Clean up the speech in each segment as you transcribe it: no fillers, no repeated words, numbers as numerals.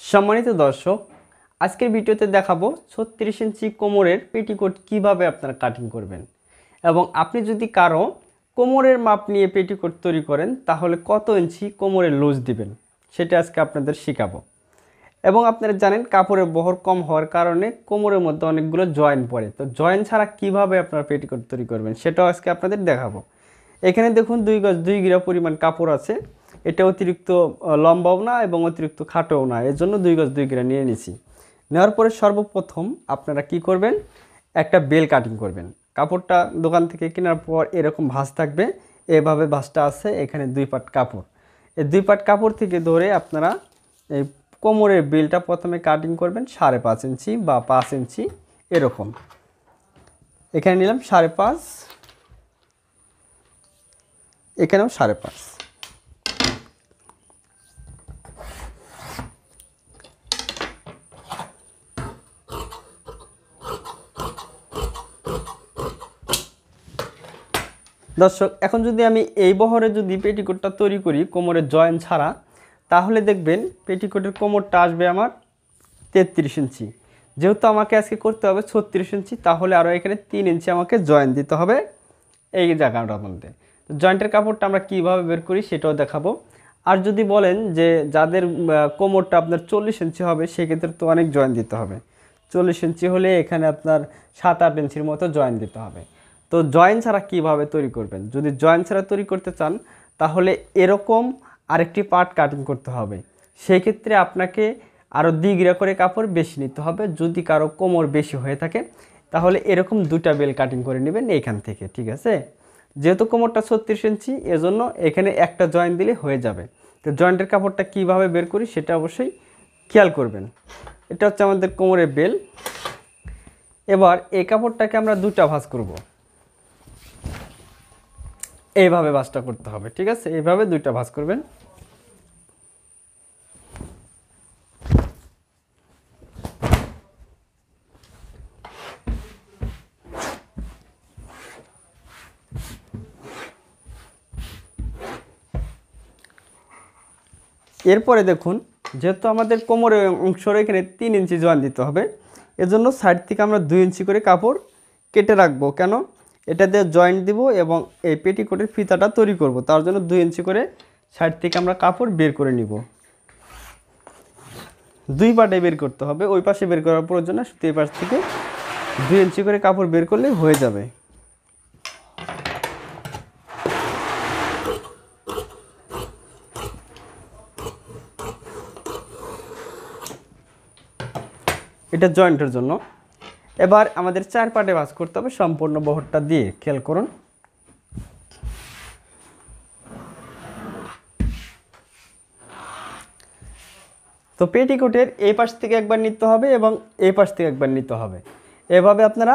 সম্মানিত দর্শক, আজকের ভিডিওতে দেখাবো 36 ইঞ্চি কোমরের পেটিকোট কিভাবে আপনারা কাটিং করবেন এবং আপনি যদি কারো কোমরের মাপ নিয়ে পেটিকোট তৈরি করেন তাহলে কত ইঞ্চি কোমরের লুজ দিবেন সেটা আজকে আপনাদের শেখাবো। এবং আপনারা জানেন কাপড়ের বহর কম হওয়ার কারণে কোমরের মধ্যে অনেকগুলো জয়েন্ট পড়ে, তো জয়েন্ট ছাড়া কিভাবে আপনারা পেটিকোট তৈরি করবেন সেটাও আজকে আপনাদের দেখাবো। এখানে দেখুন 2 গজ 2 গিরা পরিমাণ কাপড় আছে। এটা অতিরিক্ত লম্বাও না এবং অতিরিক্ত খাটোও না, এর জন্য 2 গজ 2 গিরা নিয়ে নিছি। নেওয়ার পরে সর্বপ্রথম আপনারা কি করবেন, একটা বেল কাটিং করবেন। কাপড়টা দোকান থেকে কেনার পর এরকম ভাঁজ থাকবে, এভাবে ভাঁজটা আছে। এখানে 2 পাট কাপড়, এই 2 পাট কাপড় থেকে ধরে আপনারা এই কোমরের বেলটা প্রথমে কাটিং করবেন 5.5 ইঞ্চি বা 5 ইঞ্চি এরকম। এখানে নিলাম 5.5, এখানেও 5.5। দর্শক, এখন যদি আমি এই বহরে যদি পেটিকোটটা তৈরি করি কোমরের জয়েন্ট ছাড়া, তাহলে দেখবেন পেটিকোটের কোমরটা আসবে আমার 33 ইঞ্চি। যেহেতু আমাকে আজকে করতে হবে 36 ইঞ্চি, তাহলে আরও এখানে 3 ইঞ্চি আমাকে জয়েন্ট দিতে হবে এই জায়গাটার মধ্যে। তো জয়েন্টের কাপড়টা আমরা কীভাবে বের করি সেটাও দেখাবো। আর যদি বলেন যে যাদের কোমরটা আপনার 40 ইঞ্চি হবে, সেক্ষেত্রে তো অনেক জয়েন্ট দিতে হবে। 40 ইঞ্চি হলে এখানে আপনার 7-8 ইঞ্চির মতো জয়েন্ট দিতে হবে। তো জয়েন্ট ছাড়া কীভাবে তৈরি করবেন, যদি জয়েন্ট ছাড়া তৈরি করতে চান তাহলে এরকম আরেকটি পার্ট কাটিং করতে হবে। সেই ক্ষেত্রে আপনাকে আরও 2 গিরা করে কাপড় বেশি নিতে হবে। যদি কারো কোমর বেশি হয়ে থাকে তাহলে এরকম 2টা বেল কাটিং করে নেবেন এইখান থেকে, ঠিক আছে। যেহেতু কোমরটা 36 ইঞ্চি, এজন্য এখানে একটা জয়েন্ট দিলে হয়ে যাবে। তো জয়েন্টের কাপড়টা কিভাবে বের করি সেটা অবশ্যই খেয়াল করবেন। এটা হচ্ছে আমাদের কোমরের বেল। এবার এই কাপড়টাকে আমরা 2টা ভাঁজ করব, এইভাবে ভাঁজটা করতে হবে, ঠিক আছে। এইভাবে 2টা ভাঁজ করবেন। এরপরে দেখুন, যেহেতু আমাদের কোমরের অংশের এখানে 3 ইঞ্চি জয়েন দিতে হবে, এজন্য সাইড থেকে আমরা 2 ইঞ্চি করে কাপড় কেটে রাখবো। কেন? এটা দিয়ে জয়েন্ট দিব এবং এই পেটিকোটের ফিতাটা তৈরি করব, তার জন্য 2 ইঞ্চি করে সাইড থেকে আমরা কাপড় বের করে নিব। 2 পাটে বের করতে হবে, ওই পাশে বের করার প্রয়োজন না, শুধু এই পাশ থেকে 2 ইঞ্চি করে কাপড় বের করলে হয়ে যাবে। এটা জয়েন্টের জন্য। এবার আমাদের 4 পাটে ভাঁজ করতে হবে সম্পূর্ণ বহরটা দিয়ে, খেয়াল করুন। তো পেটিকোটের এই পাশ থেকে একবার নিতে হবে এবং এই পাশ থেকে একবার নিতে হবে। এভাবে আপনারা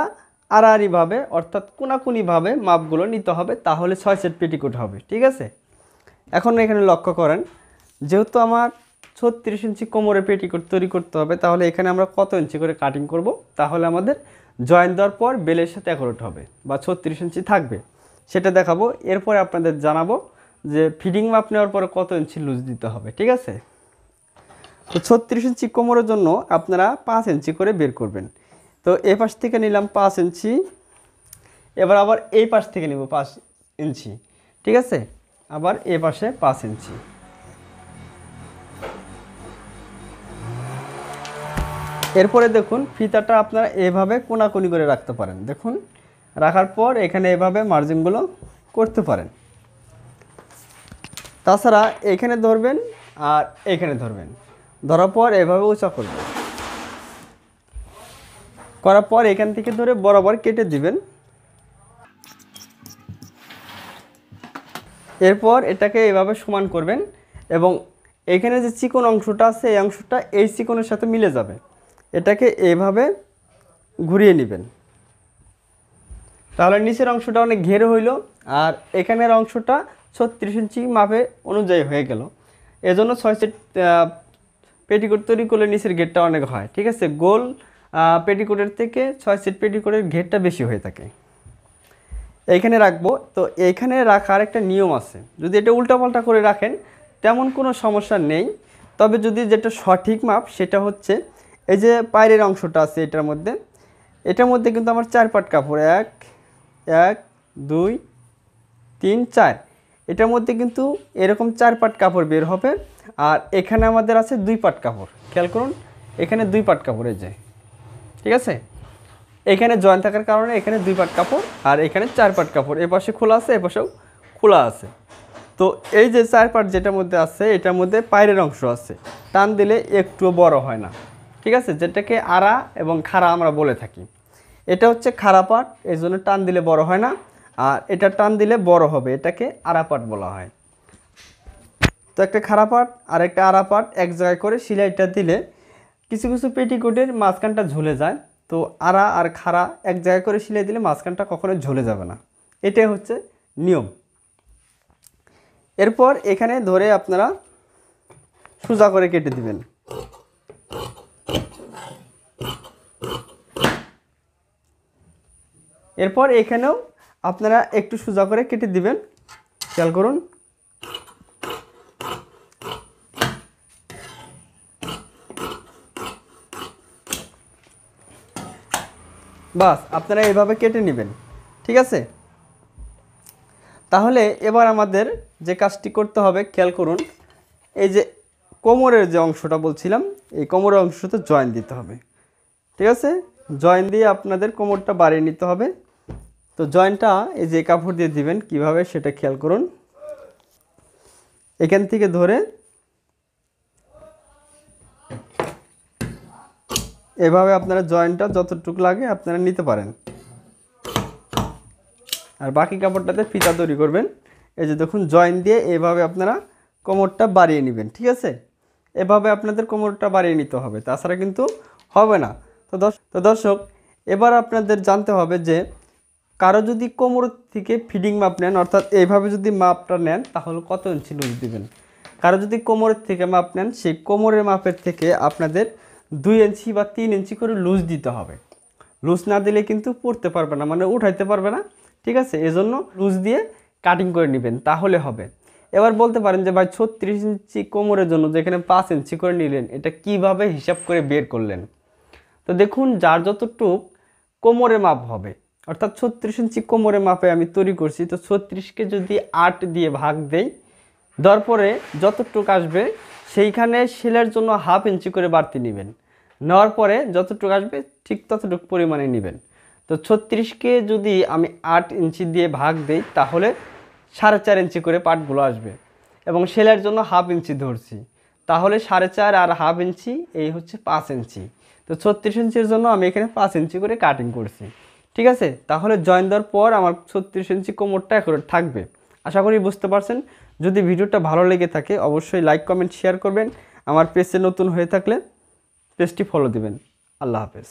আড়াআড়িভাবে অর্থাৎ কোনাকুনিভাবে মাপগুলো নিতে হবে, তাহলে 6 সেট পেটিকোট হবে, ঠিক আছে। এখন এখানে লক্ষ্য করেন, যেহেতু আমার 36 ইঞ্চি কোমরে পেটিকোট তৈরি করতে হবে, তাহলে এখানে আমরা কত ইঞ্চি করে কাটিং করব, তাহলে আমাদের জয়েন্ট দেওয়ার পর বেলের সাথে অ্যাকুরেট হবে বা 36 ইঞ্চি থাকবে সেটা দেখাবো। এরপরে আপনাদের জানাবো যে ফিডিং মাপ নেওয়ার পরে কত ইঞ্চি লুজ দিতে হবে, ঠিক আছে। তো 36 ইঞ্চি কোমরের জন্য আপনারা 5 ইঞ্চি করে বের করবেন। তো এই পাশ থেকে নিলাম 5 ইঞ্চি, এবার আবার এই পাশ থেকে নিব 5 ইঞ্চি, ঠিক আছে। আবার এ পাশে 5 ইঞ্চি। এরপরে দেখুন, ফিতাটা আপনারা এভাবে কোনাকুনি করে রাখতে পারেন। দেখুন, রাখার পর এখানে এভাবে মার্জিনগুলো করতে পারেন। তাছাড়া এখানে ধরবেন আর এখানে ধরবেন, ধরার পর এভাবে উঁচা করবেন, করার পর এখান থেকে ধরে বরাবর কেটে দিবেন। এরপর এটাকে এভাবে সমান করবেন এবং এখানে যে চিকন অংশটা আছে এই অংশটা এই চিকনের সাথে মিলে যাবে। এটাকে এইভাবে ঘুরিয়ে নেবেন, তাহলে নিচের অংশটা অনেক ঘেরে হইল আর এখানের অংশটা 36 ইঞ্চি মাপে অনুযায়ী হয়ে গেল। এজন্য 6 সেট পেটিকোট তৈরি করলে নিচের ঘেরটা অনেক হয়, ঠিক আছে। গোল পেটিকোটের থেকে 6 সেট পেটিকোটের ঘেরটা বেশি হয়ে থাকে। এইখানে রাখবো। তো এইখানে রাখার একটা নিয়ম আছে, যদি এটা উল্টাপাল্টা করে রাখেন তেমন কোনো সমস্যা নেই, তবে যদি যেটা সঠিক মাপ সেটা হচ্ছে এই যে পায়ের অংশটা আছে এটার মধ্যে কিন্তু আমার 4 পাট কাপড়, 1 1 2 3 4, এটার মধ্যে কিন্তু এরকম 4 পাট কাপড় বের হবে। আর এখানে আমাদের আছে 2 পাট কাপড়, খেয়াল করুন এখানে 2 পাট কাপড়, এই যে ঠিক আছে, এখানে জয়েন থাকার কারণে এখানে 2 পাট কাপড় আর এখানে 4 পাট কাপড়, এ পাশে খোলা আছে এ পাশেও খোলা আছে। তো এই যে 4 পাট যেটার মধ্যে আছে এটার মধ্যে পায়ের অংশ আছে, টান দিলে একটুও বড় হয় না, ঠিক আছে, যেটাকে আড়া এবং খাড়া আমরা বলে থাকি। এটা হচ্ছে খাড়া পাট, এই জন্য টান দিলে বড় হয় না, আর এটা টান দিলে বড় হবে, এটাকে আড়া পাট বলা হয়। তো একটা খাড়া পাট আর একটা আড়া পাট এক জায়গায় করে সেলাইটা দিলে কিছু কিছু পেটিকোটের মাঝখানটা ঝুলে যায়, তো আড়া আর খাড়া এক জায়গায় করে সেলাই দিলে মাঝখানটা কখনো ঝুলে যাবে না, এটাই হচ্ছে নিয়ম। এরপর এখানে ধরে আপনারা সোজা করে কেটে দিবেন। এরপর এখানেও আপনারা একটু সোজা করে কেটে দিবেন, খেয়াল করুন। বাস আপনারা এইভাবে কেটে নেবেন, ঠিক আছে। তাহলে এবার আমাদের যে কাজটি করতে হবে খেয়াল করুন, এই যে কোমরের যে অংশটা বলছিলাম এই কোমরের অংশতে জয়েন দিতে হবে, ঠিক আছে। জয়েন দিয়ে আপনাদের কোমরটা বাড়িয়ে নিতে হবে। তো জয়েনটা এই যে কাপড় দিয়ে দিবেন, কিভাবে সেটা খেয়াল করুন। এখান থেকে ধরে এভাবে আপনারা জয়েনটা যতটুকু লাগে আপনারা নিতে পারেন, আর বাকি কাপড়টাতে ফিতা তৈরি করবেন। এই যে দেখুন জয়েন দিয়ে এভাবে আপনারা কোমরটা বাড়িয়ে নেবেন, ঠিক আছে। এভাবে আপনাদের কোমরটা বাড়িয়ে নিতে হবে, তাছাড়া কিন্তু হবে না। তো দর্শক এবার আপনাদের জানতে হবে যে কারো যদি কোমর থেকে ফিডিং মাপ নেন, অর্থাৎ এইভাবে যদি মাপটা নেন তাহলে কত ইঞ্চি লুজ দিবেন। কারো যদি কোমরের থেকে মাপ নেন সেই কোমরের মাপের থেকে আপনাদের 2 ইঞ্চি বা 3 ইঞ্চি করে লুজ দিতে হবে। লুজ না দিলে কিন্তু পরতে পারবে না, মানে উঠাইতে পারবে না, ঠিক আছে। এজন্য লুজ দিয়ে কাটিং করে নেবেন, তাহলে হবে। এবার বলতে পারেন যে ভাই 36 ইঞ্চি কোমরের জন্য যেখানে 5 ইঞ্চি করে নিলেন, এটা কিভাবে হিসাব করে বের করলেন। তো দেখুন যার যতটুক কোমরে মাপ হবে, অর্থাৎ 36 ইঞ্চি কোমরে মাপে আমি তৈরি করছি, তো 36কে যদি 8 দিয়ে ভাগ দেই, দেওয়ার পরে যতটুক আসবে সেইখানে সেলাইয়ের জন্য হাফ ইঞ্চি করে বাড়তি নেবেন, নেওয়ার পরে যতটুকু আসবে ঠিক ততটুকু পরিমাণে নেবেন। তো 36কে যদি আমি 8 ইঞ্চি দিয়ে ভাগ দেই তাহলে 4.5 ইঞ্চি করে পাটগুলো আসবে, এবং সেলাইয়ের জন্য হাফ ইঞ্চি ধরছি, তাহলে 4.5 আর হাফ ইঞ্চি এই হচ্ছে 5 ইঞ্চি। তো 36 ইঞ্চির জন্য আমি এখানে 5 ইঞ্চি করে কাটিং করছি, ঠিক আছে। তাহলে জয়েন দেওয়ার পর আমার 36 ইঞ্চি কোমরটা অ্যাকুরেট থাকবে। আশা করি বুঝতে পারছেন। যদি ভিডিওটা ভালো লেগে থাকে অবশ্যই লাইক কমেন্ট শেয়ার করবেন। আমার পেজে নতুন হয়ে থাকলে পেজটি ফলো দিবেন। আল্লাহ হাফেজ।